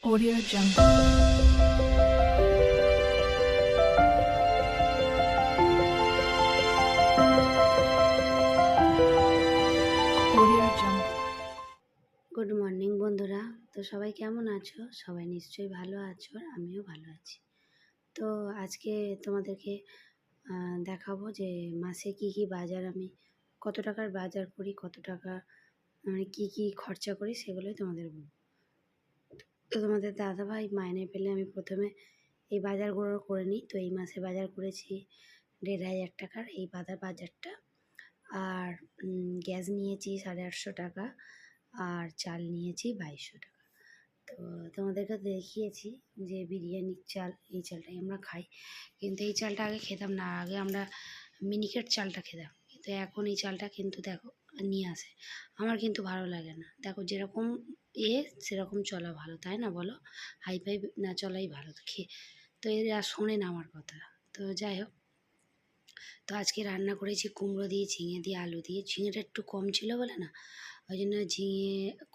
Audio Jungle. Audio Jungle. Good morning বন্ধুরা। তো সবাই কেমন আছো? সবাই নিশ্চয়ই ভালো আছো, আর আমিও ভালো আছি। তো আজকে তোমাদেরকে দেখাবো যে মাসে কি কি বাজার আমি কত টাকার বাজার করি, কত টাকা মানে কি কি খরচা করি সেগুলোই তোমাদের বলবো। তো তোমাদের দাদাভাই মাইনে পেলে আমি প্রথমে এই বাজারগুলো করে নিই। তো এই মাসে বাজার করেছি ১,৫০০ টাকার এই বাজারটা। আর গ্যাস নিয়েছি ৮৫০ টাকা, আর চাল নিয়েছি ২২০০ টাকা। তো তোমাদেরকে দেখিয়েছি যে বিরিয়ানির চাল, এই চালটাই আমরা খাই, কিন্তু এই চালটা আগে খেতাম না। আগে আমরা মিনিকেট চালটা খেতাম, কিন্তু এখন এই চালটা কিন্তু দেখো নিয়ে আসে। আমার কিন্তু ভালো লাগে না। দেখো যেরকম সেরকম চলা ভালো, তাই না বলো? হাই ফাই না চলাই ভালো খেয়ে। তো এরা শোনে না আমার কথা। তো যাই হোক, তো আজকে রান্না করেছি কুমড়ো দিয়ে, ঝিঙে দিয়ে, আলু দিয়ে। ঝিঙেটা একটু কম ছিল বলে না, ওই জন্য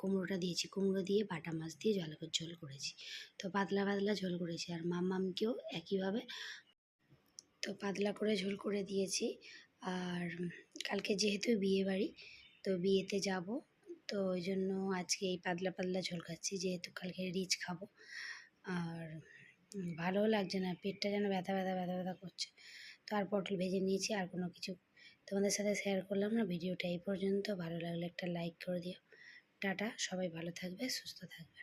কুমড়োটা দিয়েছি। কুমড়ো দিয়ে বাটা মাছ দিয়ে ঝোল করেছি। তো পাতলা পাতলা ঝোল করেছি, আর মাম্মামকেও একইভাবে তো পাতলা করে ঝোল করে দিয়েছি। আর কালকে যেহেতু বিয়ে বাড়ি, তো বিয়েতে যাব, তো ওই জন্য আজকে এই পাতলা পাতলা ঝোল খাচ্ছি, যেহেতু কালকে রিচ খাবো। আর ভালোও লাগছে না, পেটটা যেন ব্যথা ব্যথা ব্যথা ব্যথা করছে। তো আর পটল ভেজে নিয়েছি, আর কোনো কিছু তোমাদের সাথে শেয়ার করলাম না। ভিডিওটা এই পর্যন্ত। ভালো লাগলে একটা লাইক করে দিও। টাটা, সবাই ভালো থাকবে, সুস্থ থাকবে।